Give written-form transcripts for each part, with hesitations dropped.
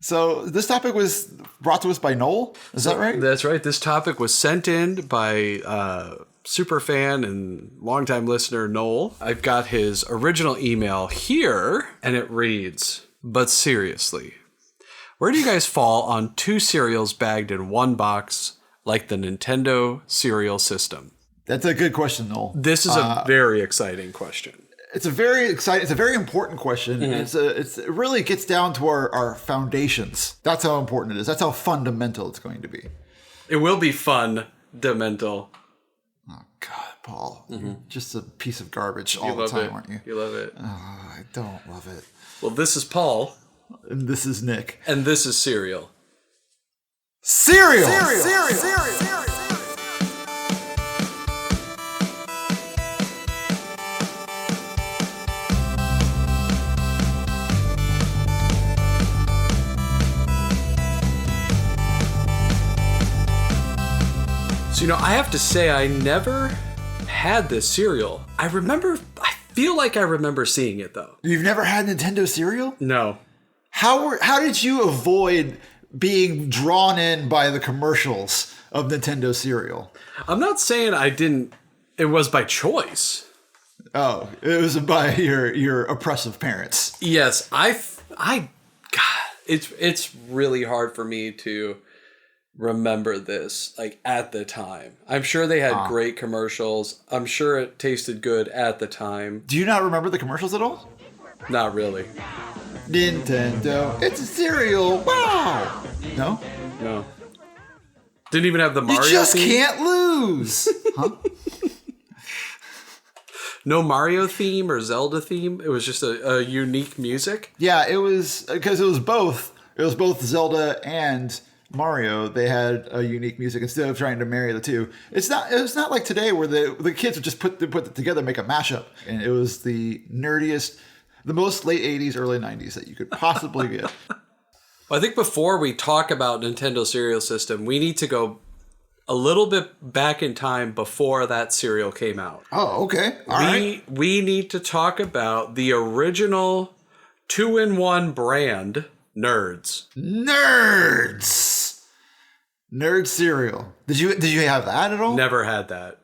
So this topic was brought to us by Noel. Is that right? That's right. This topic was sent in by super fan and longtime listener Noel. I've got his original email here, and it reads, "But seriously, where do you guys fall on 2 cereals bagged in one box like the Nintendo cereal system?" That's a good question, Noel. This is a very exciting question. It's a very exciting, it's a very important question. Mm-hmm. It really gets down to our foundations. That's how important it is. That's how fundamental it's going to be. It will be fundamental. Oh, God, Paul. Mm-hmm. Just a piece of garbage all the time, aren't you? You love it. Oh, I don't love it. Well, this is Paul. And this is Nick. And this is Cereal. Cereal! So, I have to say, I never had this cereal. I feel like I remember seeing it, though. You've never had Nintendo cereal? No. How did you avoid being drawn in by the commercials of Nintendo cereal? I'm not saying I didn't. It was by choice. Oh, it was by your oppressive parents. Yes, God, it's really hard for me to remember this like at the time. I'm sure they had great commercials. I'm sure it tasted good at the time. Do you not remember the commercials at all? Not really. Nintendo, it's a cereal. Wow. No? No. Didn't even have the Mario theme? You just can't lose. Huh? No Mario theme or Zelda theme? It was just a unique music? Yeah, it was because it was both. It was both Zelda and Mario. They had a unique music instead of trying to marry the two. It's not like today where the kids would just put it together, make a mashup. And it was the nerdiest, the most late 80s, early 90s that you could possibly get. Well, I think before we talk about Nintendo cereal system, we need to go a little bit back in time before that cereal came out. Oh, okay. All right. We need to talk about the original 2-in-1 brand, Nerds. Nerd cereal. Did you have that at all? Never had that.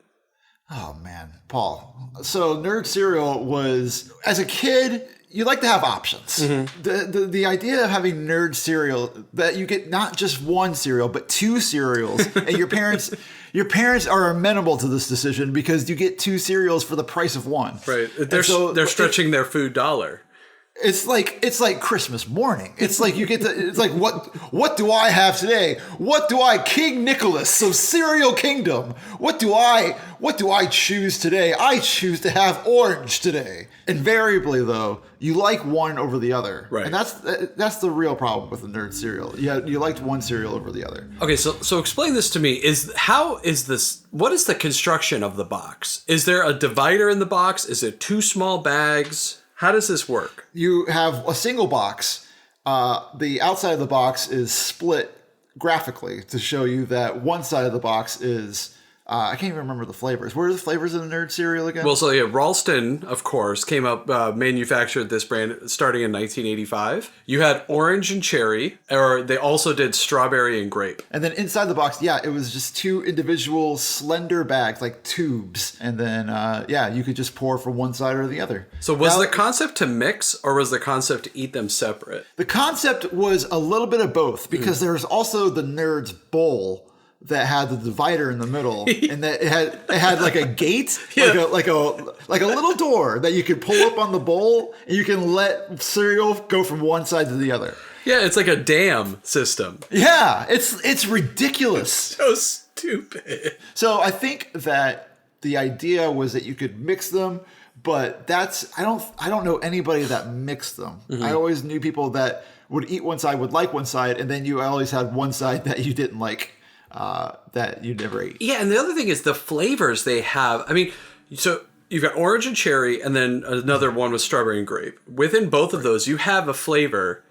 Oh man, Paul. So Nerd cereal was, as a kid, you like to have options. Mm-hmm. The idea of having Nerd cereal, that you get not just one cereal but 2 cereals, and your parents are amenable to this decision because you get 2 cereals for the price of one. Right. They're stretching their food dollar. It's like Christmas morning. It's like it's like what do I have today? What do I King Nicholas? So cereal kingdom. What do I choose today? I choose to have orange today. Invariably though, you like one over the other. Right. And that's the real problem with the Nerd cereal. You liked one cereal over the other. Okay, so explain this to me. What is the construction of the box? Is there a divider in the box? Is it 2 small bags? How does this work? You have a single box. The outside of the box is split graphically to show you that one side of the box is... I can't even remember the flavors. What are the flavors of the Nerd cereal again? Well, so yeah, Ralston, of course, came up, manufactured this brand starting in 1985. You had orange and cherry, or they also did strawberry and grape. And then inside the box, it was just 2 individual slender bags, like tubes. And then, you could just pour from one side or the other. So was the concept to mix, or was the concept to eat them separate? The concept was a little bit of both, because there's also the Nerds bowl that had the divider in the middle, and that it had like a gate, like a little door that you could pull up on the bowl, and you can let cereal go from one side to the other. Yeah, it's like a dam system. Yeah, it's ridiculous. It's so stupid. So I think that the idea was that you could mix them, but I don't know anybody that mixed them. Mm-hmm. I always knew people that would eat one side, would like one side, and then you always had one side that you didn't like. That you never ate. Yeah, and the other thing is the flavors they have. I mean, so you've got orange and cherry, and then another one with strawberry and grape. Within both of those, you have a flavor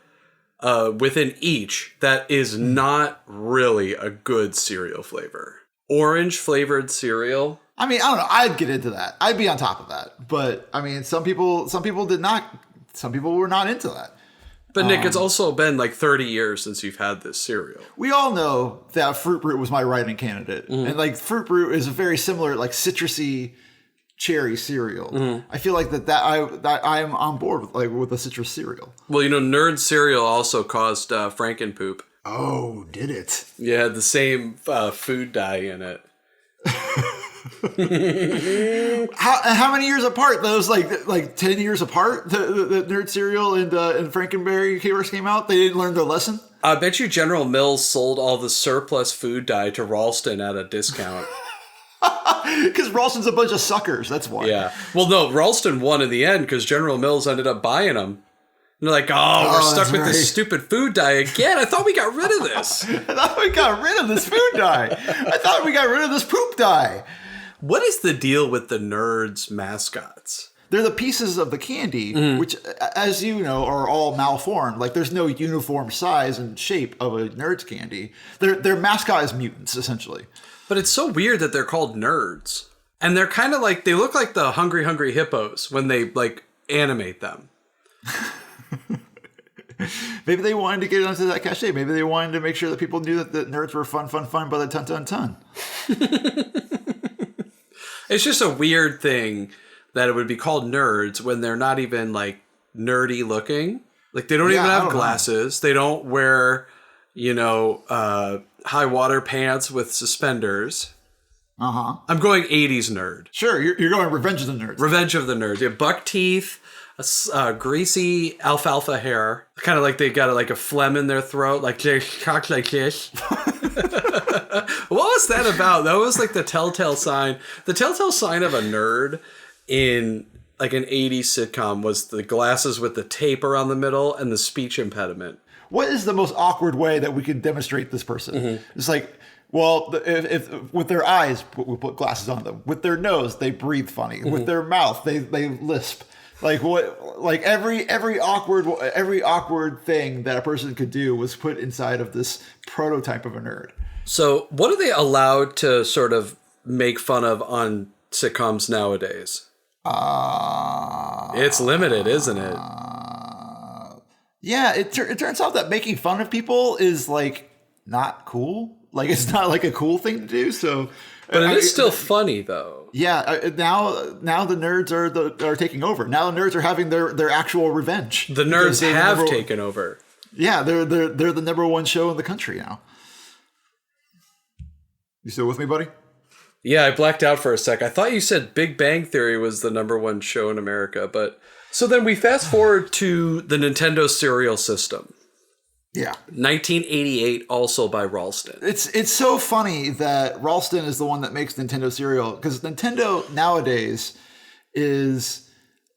within each that is not really a good cereal flavor. Orange flavored cereal. I mean, I don't know. I'd get into that. I'd be on top of that. But I mean, some people did not. Some people were not into that. But Nick, it's also been like 30 years since you've had this cereal. We all know that Fruit Brute was my writing candidate. And like Fruit Brute is a very similar, like citrusy cherry cereal. I feel like that I am on board with a citrus cereal. Well, Nerd cereal also caused Frankenpoop. Oh, did it? Yeah, it had the same food dye in it. How many years apart? Those like 10 years apart. The Nerd cereal and Frankenberry came out. They didn't learn their lesson. I bet you General Mills sold all the surplus food dye to Ralston at a discount. Because Ralston's a bunch of suckers. That's why. Yeah. Well, no, Ralston won in the end because General Mills ended up buying them. And they're like, we're stuck with this stupid food dye again. I thought we got rid of this. I thought we got rid of this food dye. I thought we got rid of this poop dye. What is the deal with the Nerds mascots? They're the pieces of the candy, which, as you know, are all malformed. Like, there's no uniform size and shape of a Nerds candy. Their mascot is mutants, essentially. But it's so weird that they're called Nerds. And they're kind of like, they look like the Hungry Hungry Hippos when they, like, animate them. Maybe they wanted to get onto that cachet. Maybe they wanted to make sure that people knew that the nerds were fun by the ton. It's just a weird thing that it would be called Nerds when they're not even, like, nerdy looking. Like, they don't even have glasses. They don't wear, high water pants with suspenders. I'm going 80s nerd. Sure, you're going Revenge of the Nerds. Revenge of the Nerds. Yeah, buck teeth, greasy alfalfa hair. Kind of like they got like a phlegm in their throat, like they talk like this. What was that about? That was like the telltale sign. The telltale sign of a nerd in like an 80s sitcom was the glasses with the tape around the middle and the speech impediment. What is the most awkward way that we can demonstrate this person? It's like, well, if with their eyes, we put glasses on them. With their nose, they breathe funny. With their mouth, they lisp. Like what? Like every awkward thing that a person could do was put inside of this prototype of a nerd. So, what are they allowed to sort of make fun of on sitcoms nowadays? It's limited, isn't it? Yeah, it turns out that making fun of people is like not cool. Like it's not like a cool thing to do. So, but it is still funny though. Yeah, now the nerds are taking over. Now the nerds are having their actual revenge. The nerds have taken over. Yeah, they're the number one show in the country now. You still with me, buddy? Yeah, I blacked out for a sec. I thought you said Big Bang Theory was the number one show in America, but so then we fast forward to the Nintendo cereal system. Yeah. 1988, also by Ralston. It's so funny that Ralston is the one that makes Nintendo cereal, because Nintendo nowadays is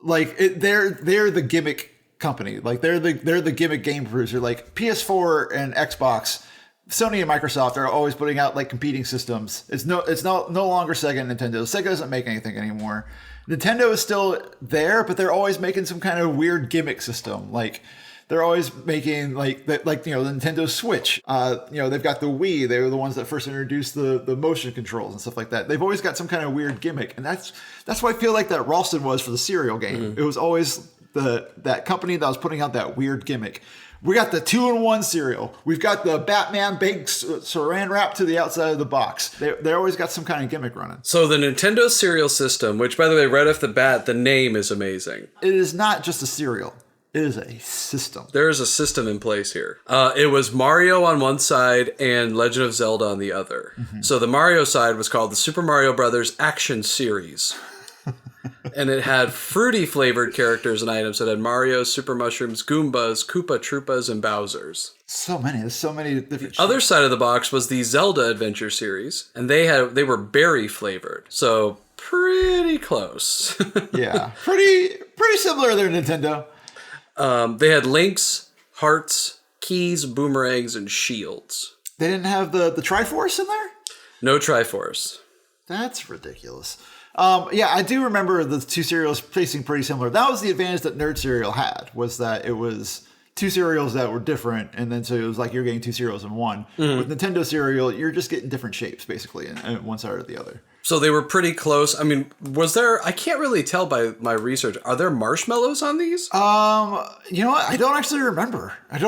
like they're the gimmick company. Like they're the gimmick game producer. Like PS4 and Xbox, Sony and Microsoft are always putting out like competing systems. It's no longer Sega and Nintendo. Sega doesn't make anything anymore. Nintendo is still there, but they're always making some kind of weird gimmick system. Like they're always making the Nintendo Switch. They've got the Wii. They were the ones that first introduced the motion controls and stuff like that. They've always got some kind of weird gimmick, and that's what I feel like that Ralston was for the cereal game. It was always that company that was putting out that weird gimmick. We got the 2-in-1 cereal. We've got the Batman baked saran wrap to the outside of the box. They always got some kind of gimmick running. So the Nintendo cereal system, which by the way, right off the bat, the name is amazing. It is not just a cereal. It is a system. There is a system in place here. It was Mario on one side and Legend of Zelda on the other. So the Mario side was called the Super Mario Brothers Action Series. And it had fruity flavored characters and items that had Mario, Super Mushrooms, Goombas, Koopa Troopas, and Bowsers. So many. There's so many different. The other side of the box was the Zelda Adventure Series, and they were berry flavored. So pretty close. Yeah, pretty similar to Nintendo. They had links, hearts, keys, boomerangs, and shields. They didn't have the Triforce in there? No Triforce. That's ridiculous. Yeah, I do remember the two cereals tasting pretty similar. That was the advantage that Nerd Cereal had, was that it was two cereals that were different, and then so it was like you're getting two cereals in one. With Nintendo cereal, you're just getting different shapes, basically, in one side or the other. So they were pretty close. I mean, was there, I can't really tell by my research, are there marshmallows on these? You know what? I don't actually remember. That's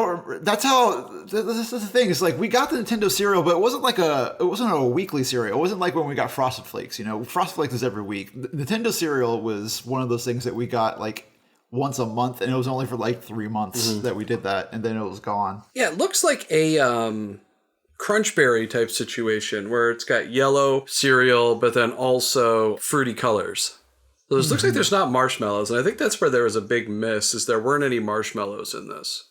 the thing. It's like we got the Nintendo cereal, but it wasn't a weekly cereal. It wasn't like when we got Frosted Flakes, Frosted Flakes is every week. The Nintendo cereal was one of those things that we got like once a month, and it was only for like 3 months that we did that, and then it was gone. Yeah, it looks like a, Crunchberry type situation where it's got yellow cereal, but then also fruity colors. So it looks like there's not marshmallows, and I think that's where there was a big miss, is there weren't any marshmallows in this.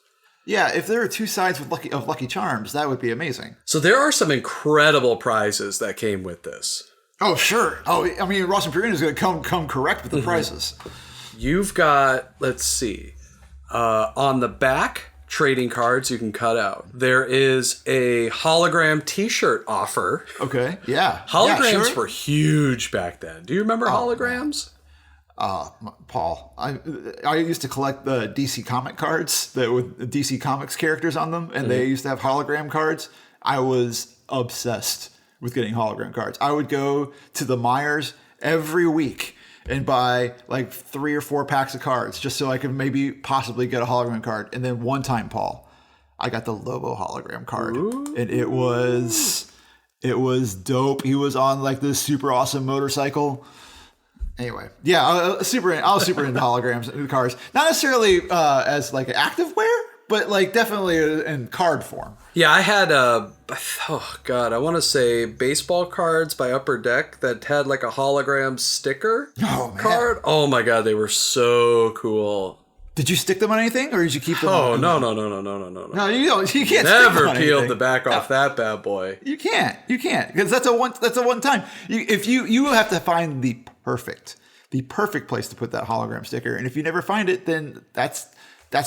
Yeah, if there were 2 sides with Lucky Charms, that would be amazing. So there are some incredible prizes that came with this. Oh, sure. Oh, I mean, Ralston is going to come correct with the prizes. You've got, let's see, on the back, trading cards you can cut out. There is a hologram t-shirt offer. Okay, yeah. Holograms were huge back then. Do you remember holograms? Paul, I used to collect the DC comic cards with DC Comics characters on them, and they used to have hologram cards. I was obsessed with getting hologram cards. I would go to the Myers every week and buy like 3 or 4 packs of cards just so I could maybe possibly get a hologram card. And then one time, Paul, I got the Lobo hologram card. Ooh. And it was dope. He was on like this super awesome motorcycle. Anyway, yeah, I was super into holograms and cars. Not necessarily as like active wear, but like definitely in card form. Yeah, I had I want to say baseball cards by Upper Deck that had like a hologram sticker card. Oh my God, they were so cool. Did you stick them on anything, or did you keep them? No. No, you don't. You can't. Never peeled the back off that bad boy. You can't, because that's a one time. You have to find the perfect place to put that hologram sticker, and if you never find it, then that's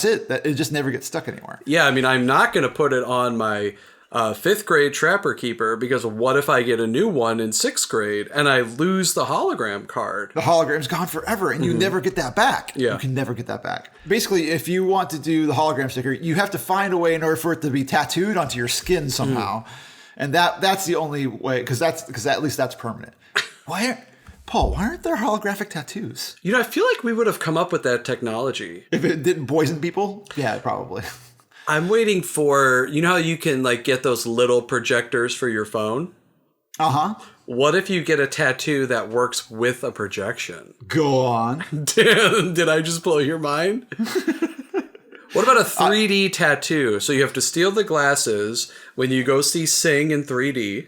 it. It just never gets stuck anywhere. Yeah, I mean, I'm not going to put it on my 5th grade Trapper Keeper, because what if I get a new one in 6th grade and I lose the hologram card? The hologram's gone forever, and you never get that back. Yeah. You can never get that back. Basically, if you want to do the hologram sticker, you have to find a way in order for it to be tattooed onto your skin somehow. And that's the only way, because at least that's permanent. Paul, why aren't there holographic tattoos? I feel like we would have come up with that technology. If it didn't poison people? Yeah, probably. I'm waiting for, how you can like get those little projectors for your phone? Uh-huh. What if you get a tattoo that works with a projection? Go on. Did I just blow your mind? What about a 3D tattoo? So you have to steal the glasses when you go see Sing in 3D.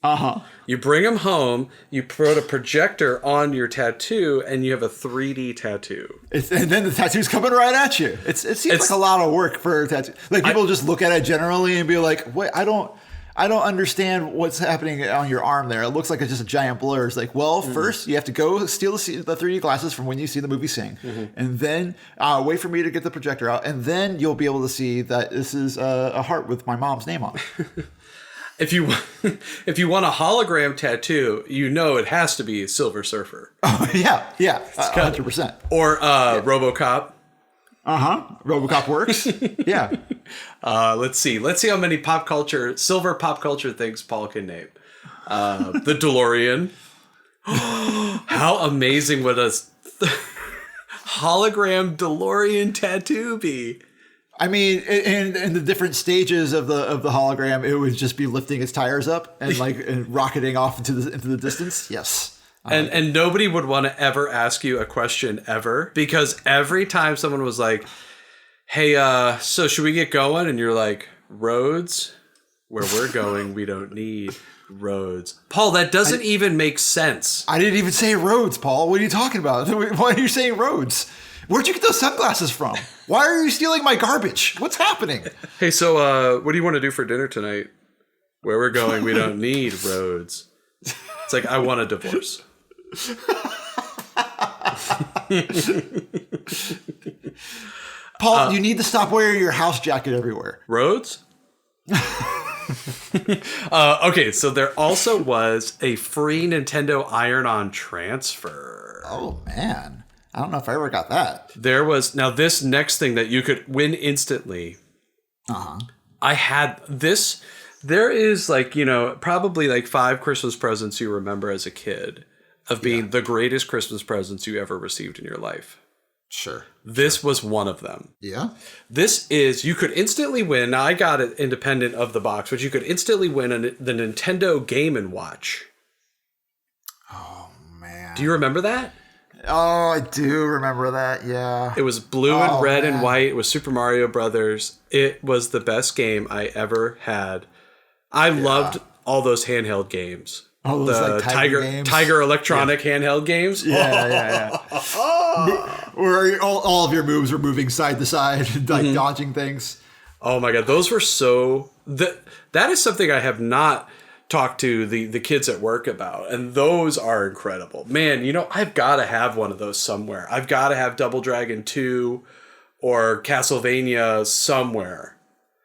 Uh-huh. You bring them home, you put a projector on your tattoo, and you have a 3D tattoo. And then the tattoo's coming right at you. It seems like a lot of work for a tattoo. Like people just look at it generally and be like, "Wait, I don't understand what's happening on your arm there. It looks like it's just a giant blur." It's like, well, first you have to go steal the 3D glasses from when you see the movie Sing, and then wait for me to get the projector out, and then you'll be able to see that this is a heart with my mom's name on it. If you want a hologram tattoo, it has to be Silver Surfer. Oh yeah, 100%. Or RoboCop. RoboCop works. Yeah. Let's see how many silver pop culture things Paul can name. The DeLorean. How amazing would a hologram DeLorean tattoo be? I mean, in the different stages of the hologram, it would just be lifting its tires up and rocketing off into the distance. Yes. And nobody would want to ever ask you a question ever, because every time someone was like, "Hey, so should we get going?" And you're like, "Roads? Where we're going, we don't need roads." Paul, that doesn't even make sense. I didn't even say roads, Paul. What are you talking about? Why are you saying roads? Where'd you get those sunglasses from? Why are you stealing my garbage? What's happening? Hey, so what do you want to do for dinner tonight? Where we're going, we don't need roads. It's like, I want a divorce. Paul, you need to stop wearing your house jacket everywhere. Roads? Okay, so there also was a free Nintendo Iron-On transfer. Oh, man. I don't know if I ever got that. There was, now this next thing that you could win instantly. Uh-huh. I had this There is like, probably like 5 Christmas presents you remember as a kid of being the greatest Christmas presents you ever received in your life. Sure. This was one of them. Yeah. You could instantly win. Now I got it independent of the box, but you could instantly win the Nintendo Game & Watch. Oh, man. Do you remember that? Oh, I do remember that. Yeah. It was blue and red and white. It was Super Mario Brothers. It was the best game I ever had. I loved all those handheld games. Oh, those like Tiger Electronic handheld games. Yeah. Where all of your moves were moving side to side, like dodging things. Oh my God. Those were so... That is something I have not talked to the kids at work about. And those are incredible. Man, I've got to have one of those somewhere. I've got to have Double Dragon 2 or Castlevania somewhere.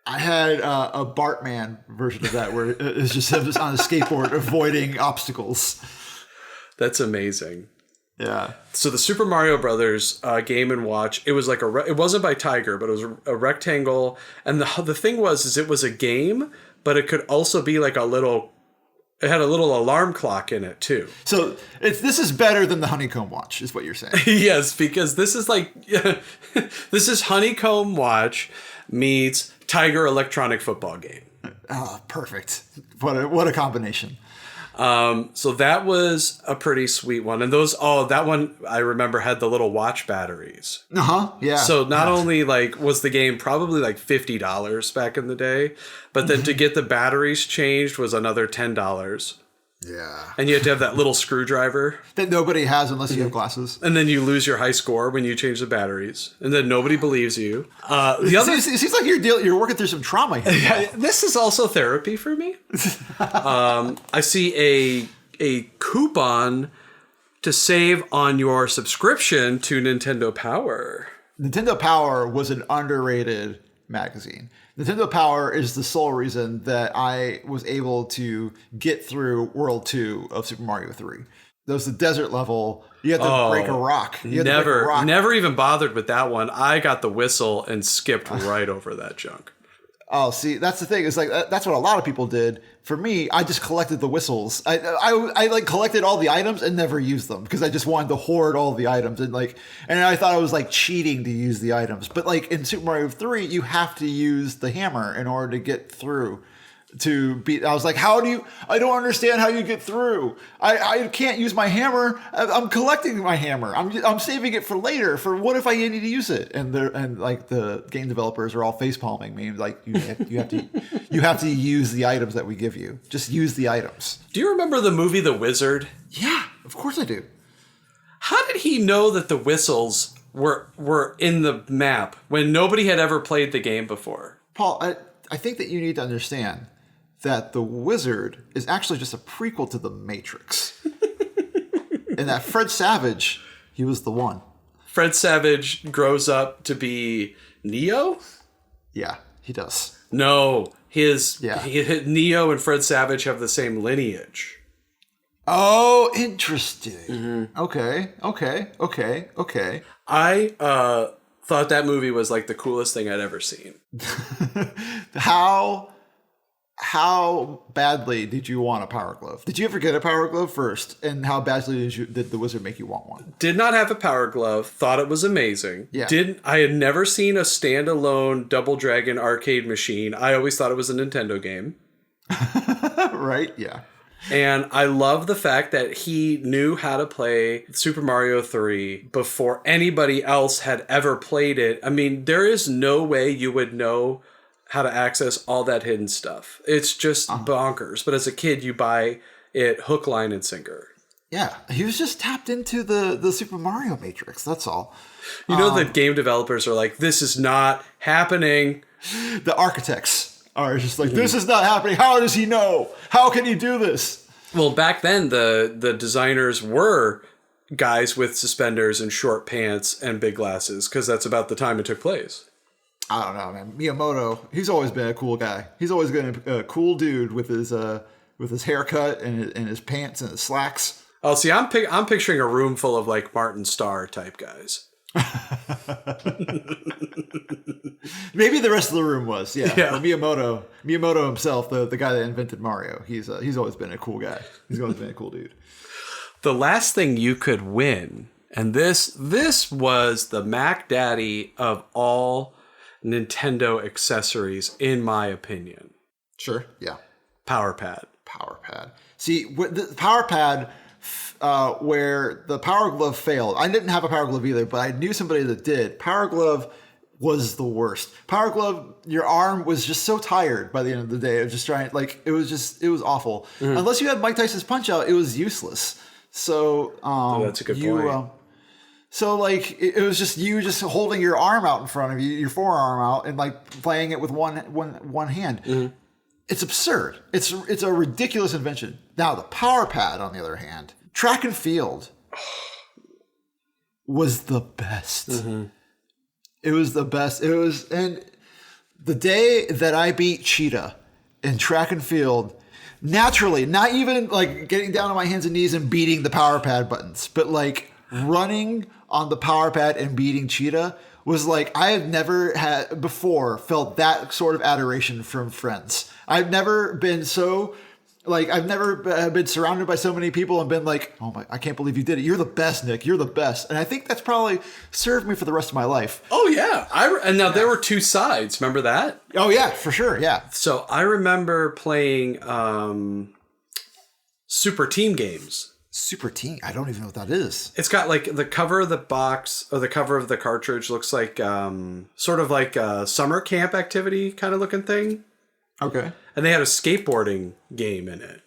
I had a Bartman version of that where it's just him on a skateboard avoiding obstacles. That's amazing. Yeah. So the Super Mario Brothers Game & Watch, it was like it wasn't by Tiger, but it was a rectangle. And the thing was it was a game, but it could also be like it had a little alarm clock in it too. So this is better than the Honeycomb Watch, is what you're saying. Yes, because this is this is Honeycomb Watch meets Tiger Electronic Football Game. Oh, perfect. What a combination. So that was a pretty sweet one. And that one I remember had the little watch batteries. Yeah. So not only was the game probably like $50 back in the day, but then to get the batteries changed was another $10. Yeah. And you had to have that little screwdriver. That nobody has unless you have glasses. And then you lose your high score when you change the batteries. And then nobody believes you. It seems like you're working through some trauma here. Yeah, this is also therapy for me. I see a coupon to save on your subscription to Nintendo Power. Nintendo Power was an underrated magazine. Nintendo Power is the sole reason that I was able to get through World 2 of Super Mario 3. That was the desert level. You had to break a rock. Never even bothered with that one. I got the whistle and skipped right over that junk. Oh, see, that's the thing. It's like that's what a lot of people did. For me, I just collected the whistles. I collected all the items and never used them because I just wanted to hoard all the items and I thought I was cheating to use the items. But in Super Mario 3, you have to use the hammer in order to get through. I was like, I don't understand how you get through. I can't use my hammer. I'm collecting my hammer. I'm saving it for later. For what if I need to use it? And the game developers are all face palming me. You have to use the items that we give you. Just use the items. Do you remember the movie The Wizard? Yeah, of course I do. How did he know that the whistles were in the map when nobody had ever played the game before? Paul, I think that you need to understand that The Wizard is actually just a prequel to The Matrix. And that Fred Savage, he was the one. Fred Savage grows up to be Neo? Yeah, he does. No, Neo and Fred Savage have the same lineage. Oh, interesting. Mm-hmm. Okay. I thought that movie was the coolest thing I'd ever seen. How badly did you want a Power Glove? Did you ever get a Power Glove first? And how badly did the Wizard make you want one? Did not have a Power Glove. Thought it was amazing. Yeah. I had never seen a standalone Double Dragon arcade machine. I always thought it was a Nintendo game. Right? Yeah. And I love the fact that he knew how to play Super Mario 3 before anybody else had ever played it. I mean, there is no way you would know how to access all that hidden stuff. It's just bonkers. But as a kid, you buy it hook, line, and sinker. Yeah, he was just tapped into the Super Mario Matrix. That's all. The game developers are like, this is not happening. The architects are just like, this is not happening. How does he know? How can he do this? Well, back then, the designers were guys with suspenders and short pants and big glasses, because that's about the time it took place. I don't know, man. Miyamoto, he's always been a cool guy. He's always been a cool dude with his haircut and his pants and his slacks. Oh, see, I'm picturing a room full of Martin Starr type guys. Maybe the rest of the room was, yeah. Yeah. But Miyamoto himself, the guy that invented Mario, he's always been a cool guy. He's always been a cool dude. The last thing you could win, and this was the Mac Daddy of all Nintendo accessories, in my opinion. Sure, yeah. Power Pad. Power Pad. See, the Power Pad, where the Power Glove failed. I didn't have a Power Glove either, but I knew somebody that did. Power Glove was the worst. Power Glove, your arm was just so tired by the end of the day of just trying, like, it was awful. Mm-hmm. Unless you had Mike Tyson's Punch Out, it was useless. So, that's a good point. So, like, it was just you just holding your arm out in front of you, your forearm out, and, like, playing it with one hand. Mm-hmm. It's absurd. It's a ridiculous invention. Now, the Power Pad, on the other hand, track and field was the best. Mm-hmm. It was the best. And the day that I beat Cheetah in track and field, naturally, not even like getting down on my hands and knees and beating the Power Pad buttons, but like running on the Power Pad and beating Cheetah was like, I have never had before felt that sort of adoration from friends. I've never been so, like, I've never been surrounded by so many people and been like, oh my, I can't believe you did it. You're the best, Nick. You're the best. And I think that's probably served me for the rest of my life. Oh, yeah. And now there were two sides. Remember that? Oh, yeah, for sure. Yeah. So I remember playing Super Team games. Super Team? I don't even know what that is. It's got like the cover of the box or the cover of the cartridge looks like sort of like a summer camp activity kind of looking thing. Okay. And they had a skateboarding game in it.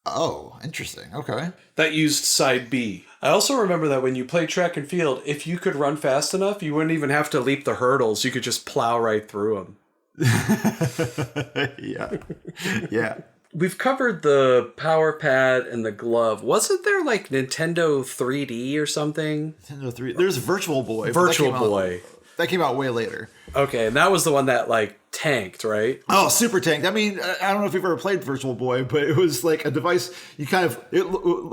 Oh, interesting. Okay. That used side B. I also remember that when you play track and field, if you could run fast enough, you wouldn't even have to leap the hurdles. You could just plow right through them. Yeah. Yeah. We've covered the Power Pad and the glove. Wasn't there like Nintendo 3D or something? Nintendo 3D. There's Virtual Boy. Virtual Boy. That came out way later. Okay, and that was the one that like tanked, right? Oh, super tanked. I mean, I don't know if you've ever played Virtual Boy, but it was like a device. You kind of it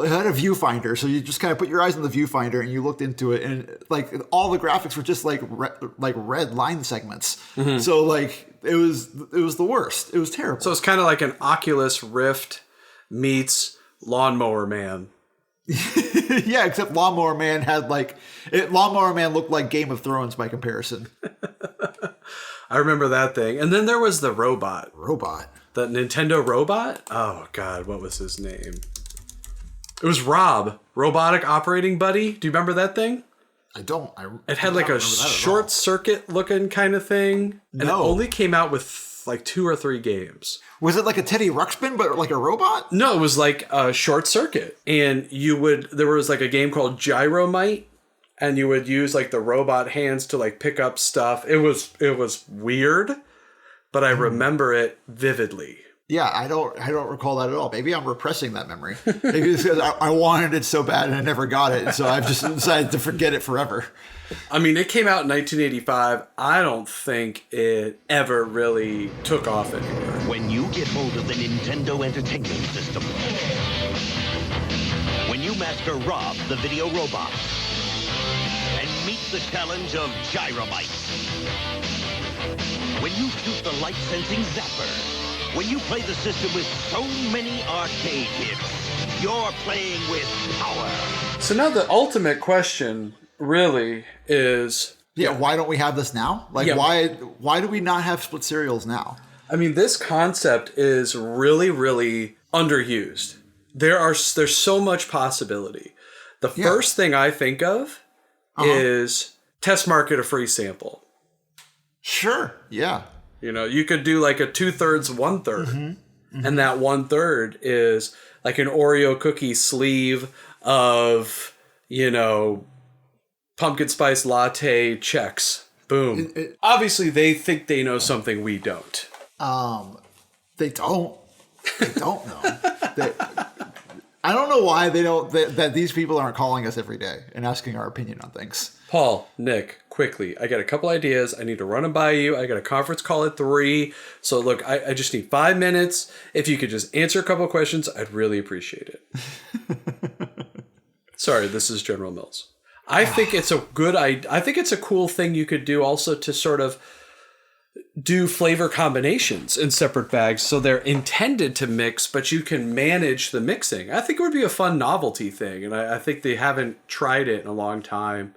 had a viewfinder, so you just kind of put your eyes on the viewfinder and you looked into it, and like all the graphics were just like red line segments. Mm-hmm. So like it was the worst. It was terrible. So it's kind of like an Oculus Rift meets Lawnmower Man. Yeah, except Lawnmower Man had Lawnmower Man looked like Game of Thrones by comparison. I remember that thing. And then there was the robot. The Nintendo robot? Oh, God, what was his name? It was Rob, Robotic Operating Buddy. Do you remember that thing? I don't. It had like a short circuit looking kind of thing. And it only came out with like 2 or 3 games. Was it like a Teddy Ruxpin, but like a robot? No, it was like a short circuit. And there was like a game called Gyromite. And you would use like the robot hands to like pick up stuff. It was weird, but I remember it vividly. Yeah, I don't recall that at all. Maybe I'm repressing that memory. Maybe it's because I wanted it so bad and I never got it, and so I've just decided to forget it forever. I mean, it came out in 1985. I don't think it ever really took off anywhere. When you get hold of the Nintendo Entertainment System, when you master Rob, the video robot, and meet the challenge of Gyromite, when you shoot the light-sensing zapper, when you play the system with so many arcade hits, you're playing with power. So now the ultimate question really is... Yeah, why don't we have this now? Like, why do we not have split serials now? I mean, this concept is really, really underused. There's so much possibility. The first thing I think of is test market a free sample. Sure, yeah. You know, you could do like a 2/3, 1/3. Mm-hmm. Mm-hmm. And that 1/3 is like an Oreo cookie sleeve of, you know, pumpkin spice latte checks. Boom. Obviously, they think they know something we don't. They don't. They don't know. I don't know why they don't. That these people aren't calling us every day and asking our opinion on things. Paul, Nick, quickly. I got a couple ideas. I need to run them by you. I got a conference call at 3. So look, I just need 5 minutes. If you could just answer a couple of questions, I'd really appreciate it. Sorry, this is General Mills. I think it's a good idea. I think it's a cool thing you could do also to sort of do flavor combinations in separate bags so they're intended to mix, but you can manage the mixing. I think it would be a fun novelty thing, and I think they haven't tried it in a long time.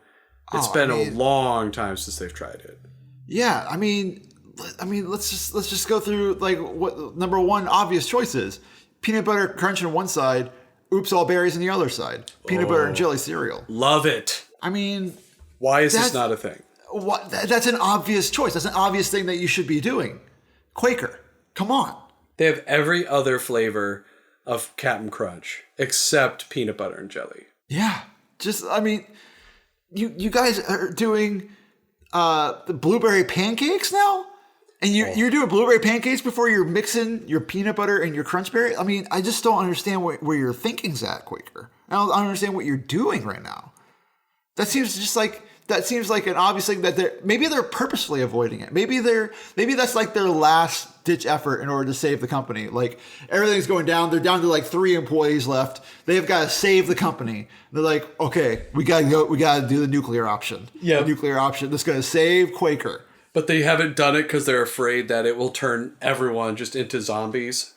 It's been a long time since they've tried it. Yeah, I mean, let's just go through like what number one obvious choice is: peanut butter crunch on one side, oops all berries on the other side, peanut butter and jelly cereal. Love it. I mean, why is this not a thing? That's an obvious choice. That's an obvious thing that you should be doing. Quaker, come on. They have every other flavor of Captain Crunch except peanut butter and jelly. Yeah, you guys are doing the blueberry pancakes now, and you're doing blueberry pancakes before you're mixing your peanut butter and your crunch berry. I mean, I just don't understand where your thinking's at, Quaker. I don't understand what you're doing right now. That seems like an obvious thing that they're purposefully avoiding it. Maybe that's like their last ditch effort in order to save the company. Like everything's going down. They're down to like 3 employees left. They've got to save the company. They're like, okay, we got to do the nuclear option. Yeah. The nuclear option that's going to save Quaker. But they haven't done it because they're afraid that it will turn everyone just into zombies.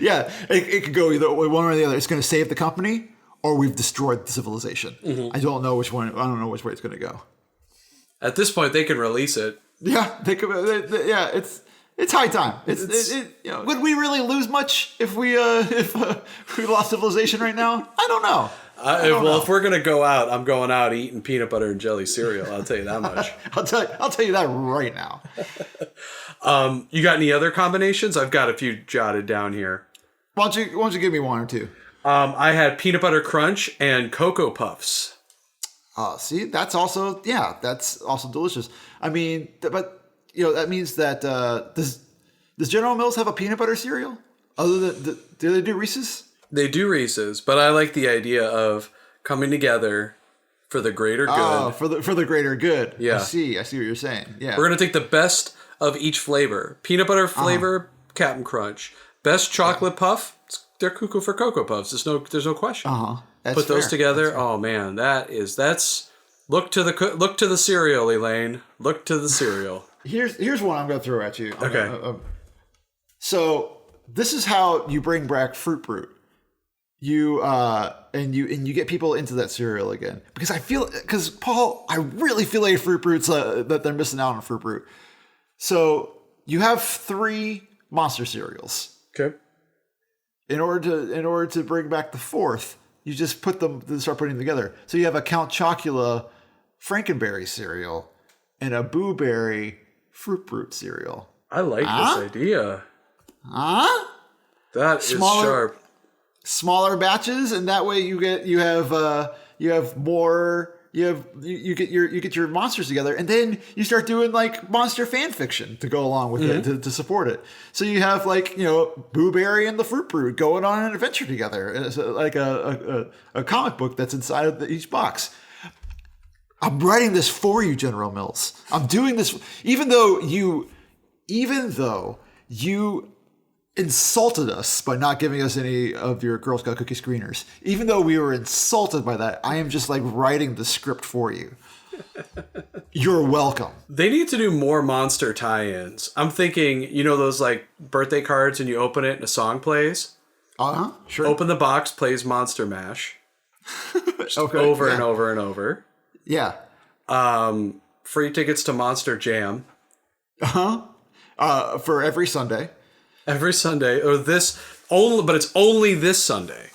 Yeah. It could go either one or the other. It's going to save the company, or we've destroyed the civilization. Mm-hmm. I don't know which way it's going to go. At this point, they can release it. Yeah, it's high time. Would we really lose much if we lost civilization right now? I don't know. If we're gonna go out, I'm going out eating peanut butter and jelly cereal. I'll tell you that much. I'll tell you that right now. You got any other combinations? I've got a few jotted down here. Why don't you give me one or two? I had peanut butter crunch and Cocoa Puffs. See, that's also delicious. I mean, but that means that does General Mills have a peanut butter cereal? Other than do they do Reese's? They do Reese's, but I like the idea of coming together for the greater good. Oh, for the greater good. Yeah, I see what you're saying. Yeah, we're gonna take the best of each flavor: peanut butter flavor, Captain Crunch. Best chocolate puff. They're cuckoo for Cocoa Puffs. There's no question. Put those together. Oh man, that's look to the cereal, Elaine. Look to the cereal. Here's one I'm going to throw at you. Okay. So this is how you bring back Fruit Brute. You get people into that cereal again, because Paul, I really feel like Fruit Brutes that they're missing out on Fruit Brute. So you have 3 monster cereals. Okay. In order to bring back the 4th, you just start putting them together. So you have a Count Chocula Frankenberry cereal and a Boo Berry Fruit Brute cereal. I like this idea. That is sharp. Smaller batches, and that way you get your monsters together, and then you start doing like monster fan fiction to go along with it to support it. So you have Boo Berry and the Fruit Brute going on an adventure together. It's like a comic book that's inside of each box. I'm writing this for you, General Mills. I'm doing this even though you insulted us by not giving us any of your Girl Scout cookie screeners. Even though we were insulted by that, I am just like writing the script for you. You're welcome. They need to do more monster tie-ins. I'm thinking, those like birthday cards and you open it and a song plays? Sure. Open the box, plays Monster Mash. Over and over and over. Yeah. Free tickets to Monster Jam. For every Sunday. Every Sunday, or but it's only this Sunday.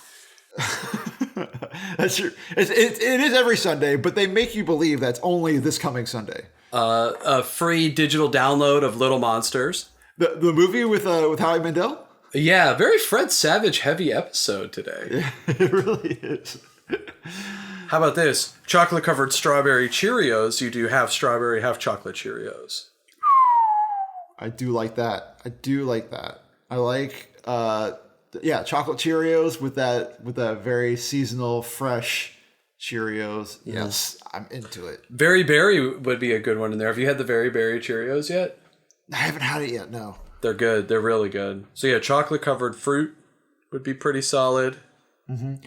That's true. It is every Sunday, but they make you believe that's only this coming Sunday. A free digital download of Little Monsters. The movie with Howie Mandel? Yeah, very Fred Savage heavy episode today. Yeah, it really is. How about this? Chocolate covered strawberry Cheerios. You do half strawberry, half chocolate Cheerios. I do like that. I like, chocolate Cheerios with that very seasonal, fresh Cheerios. Yes, I'm into it. Very Berry would be a good one in there. Have you had the Very Berry Cheerios yet? I haven't had it yet, no. They're good. They're really good. So yeah, chocolate covered fruit would be pretty solid.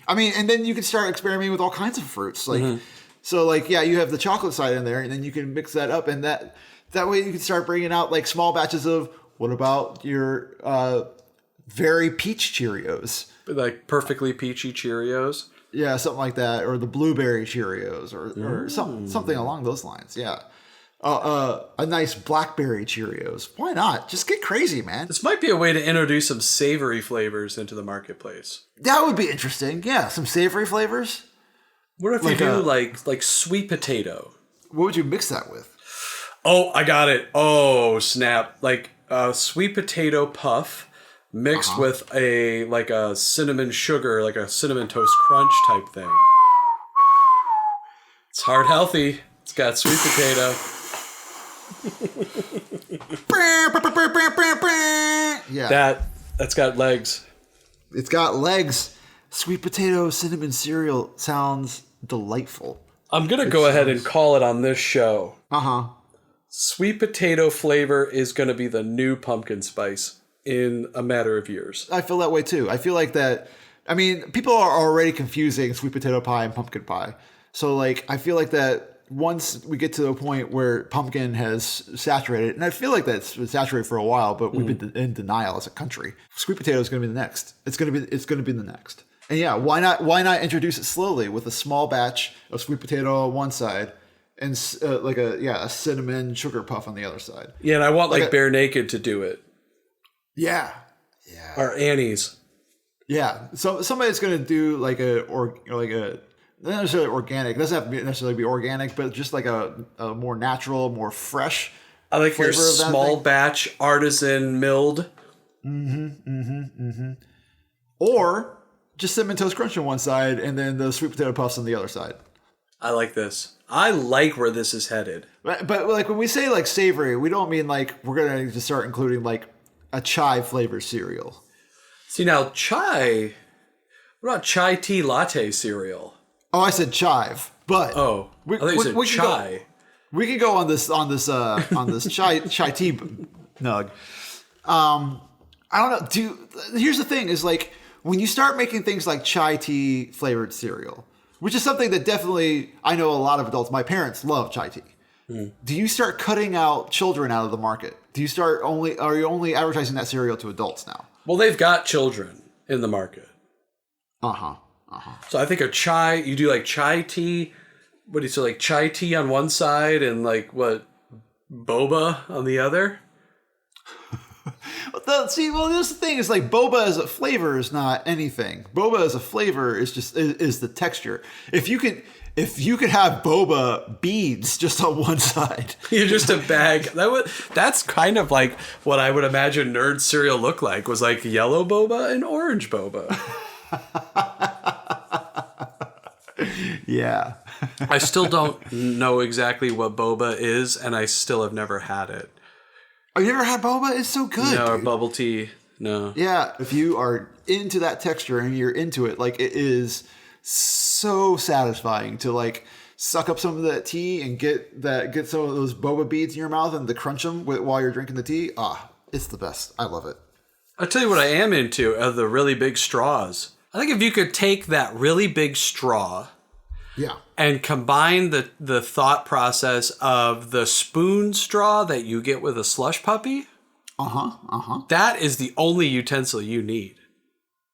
I mean, and then you can start experimenting with all kinds of fruits. Like, so like, yeah, you have the chocolate side in there, and then you can mix that up, and that way you can start bringing out like small batches of, what about your very peach Cheerios? Like perfectly peachy Cheerios. Yeah, something like that, or the blueberry Cheerios, or something along those lines. Yeah, a nice blackberry Cheerios. Why not? Just get crazy, man. This might be a way to introduce some savory flavors into the marketplace. That would be interesting. Yeah, some savory flavors. What if you do like sweet potato? What would you mix that with? Oh, I got it. Oh, snap! Like a sweet potato puff mixed with a cinnamon sugar, like a cinnamon toast crunch type thing. It's heart healthy. It's got sweet potato. Yeah, that's got legs. It's got legs. Sweet potato cinnamon cereal sounds delightful. I'm gonna go ahead and call it on this show. Sweet potato flavor is gonna be the new pumpkin spice in a matter of years. I feel that way too. I feel like that. I mean, people are already confusing sweet potato pie and pumpkin pie. So like, I feel like that once we get to a point where pumpkin has saturated, and I feel like that's been saturated for a while, but we've been in denial as a country. Sweet potato is going to be the next. It's going to be the next. And yeah, why not introduce it slowly with a small batch of sweet potato on one side and like a cinnamon sugar puff on the other side. Yeah, and I want like Bare Naked to do it. Yeah. Or Annie's. Yeah. So somebody's going to do like not necessarily organic. It doesn't have to necessarily be organic, but just like a more natural, more fresh. I like your small batch artisan milled. Or just cinnamon toast crunch on one side and then the sweet potato puffs on the other side. I like this. I like where this is headed. But like when we say like savory, we don't mean like we're going to start including like a chai flavored cereal. See now, chai. What about chai tea latte cereal? Oh, I said chive, but I thought you said chai. We could go on this chai tea nug. I don't know. Here's the thing: is like when you start making things like chai tea flavored cereal, which is something that definitely I know a lot of adults. My parents love chai tea. Do you start cutting out children out of the market? Are you only advertising that cereal to adults now? Well, they've got children in the market. So I think you do like chai tea. What do you say, like chai tea on one side and like what, boba on the other? Here's the thing: is like boba as a flavor is not anything. Boba as a flavor is just is the texture. If you could have boba beads just on one side, you're just a bag. That's kind of like what I would imagine nerd cereal look like. Was like yellow boba and orange boba. Yeah. I still don't know exactly what boba is, and I still have never had it. Oh, you never had boba? It's so good. No, or bubble tea. No. Yeah, if you are into that texture and you're into it, like it is so satisfying to like suck up some of that tea and get some of those boba beads in your mouth and to crunch them while you're drinking the tea. It's the best. I love it. I'll tell you what I am into are the really big straws. I think if you could take that really big straw and combine the thought process of the spoon straw that you get with a slush puppy, that is the only utensil you need.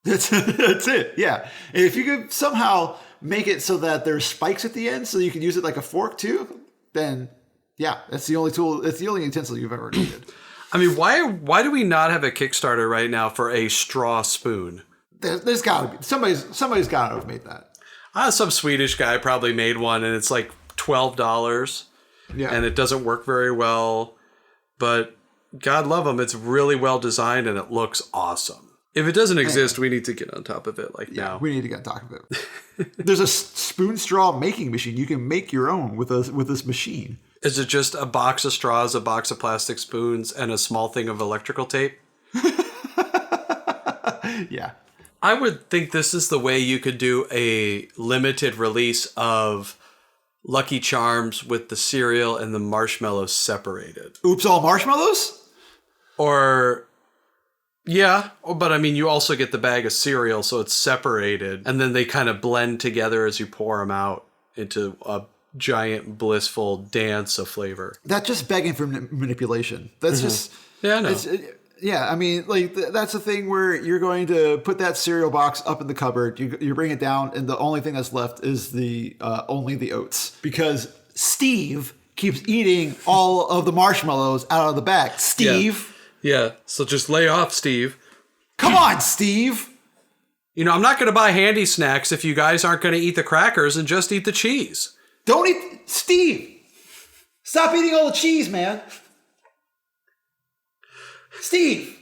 That's it. Yeah. And if you could somehow make it so that there's spikes at the end so you can use it like a fork too, then yeah, that's the only tool. It's the only utensil you've ever needed. I mean, why do we not have a Kickstarter right now for a straw spoon? There's got to be. Somebody's got to have made that. Some Swedish guy probably made one, and it's like $12. Yeah. And it doesn't work very well. But God love them, it's really well designed, and it looks awesome. If it doesn't exist, we need to get on top of it now. We need to get on top of it. There's a spoon straw making machine. You can make your own with this machine. Is it just a box of straws, a box of plastic spoons, and a small thing of electrical tape? Yeah. I would think this is the way you could do a limited release of Lucky Charms with the cereal and the marshmallows separated. Oops, all marshmallows? Or Yeah, but I mean, you also get the bag of cereal, so it's separated, and then they kind of blend together as you pour them out into a giant, blissful dance of flavor. That's just begging for manipulation. That's just... Yeah, I know. Yeah, I mean, like, that's the thing where you're going to put that cereal box up in the cupboard, you bring it down, and the only thing that's left is only the oats. Because Steve keeps eating all of the marshmallows out of the bag. Steve... Yeah, so just lay off, Steve. Come on, Steve! You know, I'm not going to buy handy snacks if you guys aren't going to eat the crackers and just eat the cheese. Don't eat... Steve! Stop eating all the cheese, man! Steve!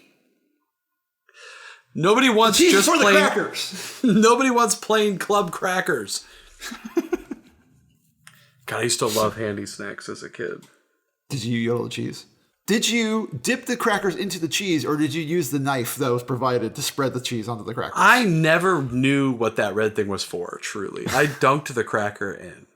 Nobody wants cheese just for the plain... crackers! Nobody wants plain club crackers. God, I used to love handy snacks as a kid. Did you eat all the cheese? Did you dip the crackers into the cheese, or did you use the knife that was provided to spread the cheese onto the crackers? I never knew what that red thing was for, truly. I dunked the cracker in.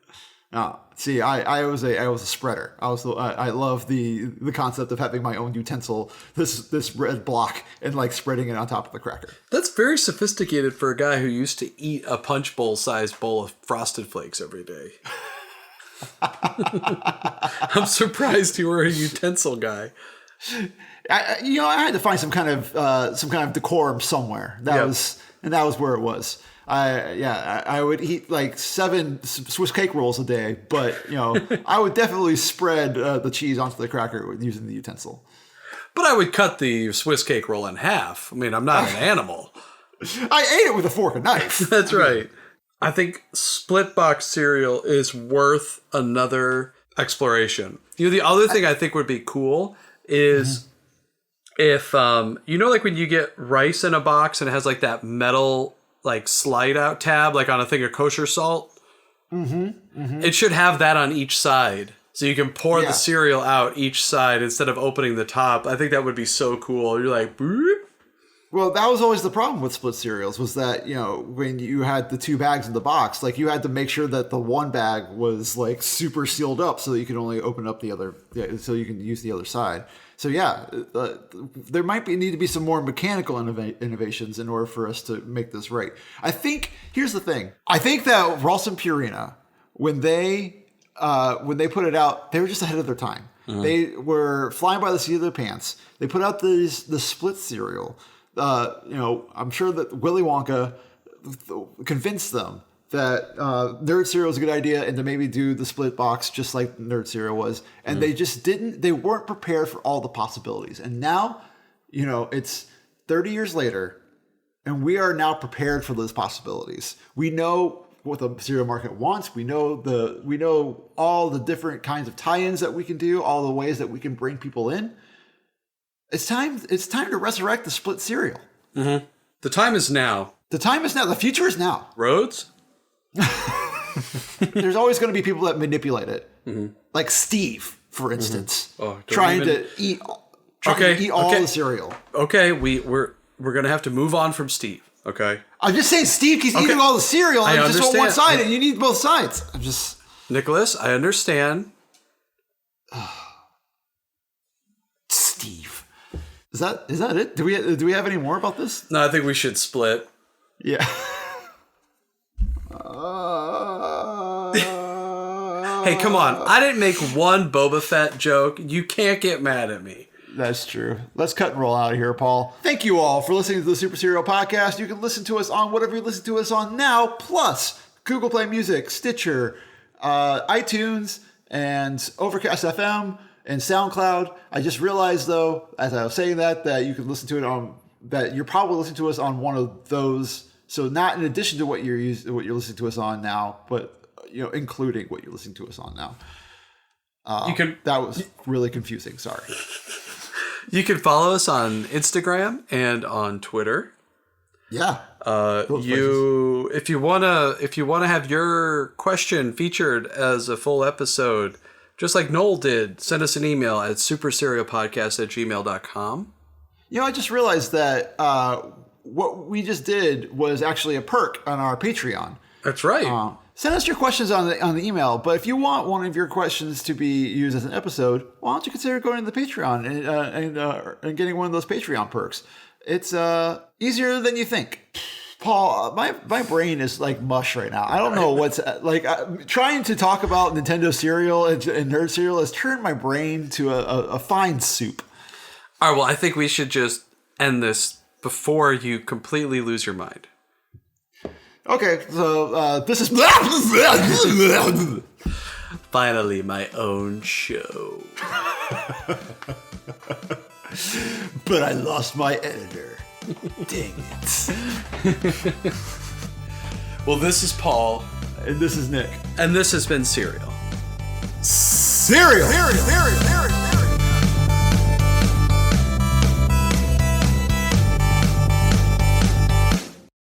Oh, see, I was a spreader. I love the concept of having my own utensil, this red block, and like spreading it on top of the cracker. That's very sophisticated for a guy who used to eat a punch bowl sized bowl of Frosted Flakes every day. I'm surprised you were a utensil guy. I had to find some kind of decorum somewhere. That was where it was. I would eat like 7 Swiss cake rolls a day, but I would definitely spread the cheese onto the cracker using the utensil. But I would cut the Swiss cake roll in half. I mean, I'm not an animal. I ate it with a fork and knife. That's right. I think split box cereal is worth another exploration. The other thing I think would be cool is if, like when you get rice in a box and it has like that metal, like slide out tab, like on a thing of kosher salt. It should have that on each side. So you can pour the cereal out each side instead of opening the top. I think that would be so cool. You're like, boop. Well, that was always the problem with split cereals was that, when you had the 2 bags in the box, like you had to make sure that the one bag was like super sealed up so that you could only open up the other, so you can use the other side. So there might need to be some more mechanical innovations in order for us to make this right. I think, here's the thing. I think that Ralston Purina, when they put it out, they were just ahead of their time. They were flying by the seat of their pants. They put out the split cereal. I'm sure that Willy Wonka convinced them that Nerd Cereal is a good idea and to maybe do the split box just like Nerd Cereal was. And they weren't prepared for all the possibilities. And now, it's 30 years later and we are now prepared for those possibilities. We know what the cereal market wants. We know all the different kinds of tie-ins that we can do, all the ways that we can bring people in. It's time to resurrect the split cereal. Mm-hmm. The time is now. The time is now. The future is now. Roads? There's always going to be people that manipulate it. Like Steve, for instance. Trying to eat all the cereal. Okay, we're going to have to move on from Steve. Okay. I'm just saying Steve keeps eating all the cereal and just on one side and you need both sides. Nicholas, I understand. Steve. Is that it? Do we have any more about this? No, I think we should split. Yeah. Hey, come on. I didn't make one Boba Fett joke. You can't get mad at me. That's true. Let's cut and roll out of here, Paul. Thank you all for listening to the Super Serial Podcast. You can listen to us on whatever you listen to us on now, plus Google Play Music, Stitcher, iTunes, and Overcast FM, and SoundCloud. I just realized, though, as I was saying that you can listen to it on, that you're probably listening to us on one of those. So not in addition to what you're listening to us on now, but including what you're listening to us on now. That was really confusing. Sorry. You can follow us on Instagram and on Twitter. Yeah. If you wanna have your question featured as a full episode, just like Noel did, send us an email at superserialpodcast@gmail.com. I just realized that what we just did was actually a perk on our Patreon. That's right. Send us your questions on the email, but if you want one of your questions to be used as an episode, why don't you consider going to the Patreon and getting one of those Patreon perks? It's easier than you think. Paul, my brain is like mush right now. I don't know what's like trying to talk about Nintendo cereal and nerd cereal has turned my brain to a fine soup. All right, well, I think we should just end this before you completely lose your mind. Okay, so this is finally my own show. But I lost my editor. Dang it. Well, this is Paul. And this is Nick. And this has been Cereal. Cereal!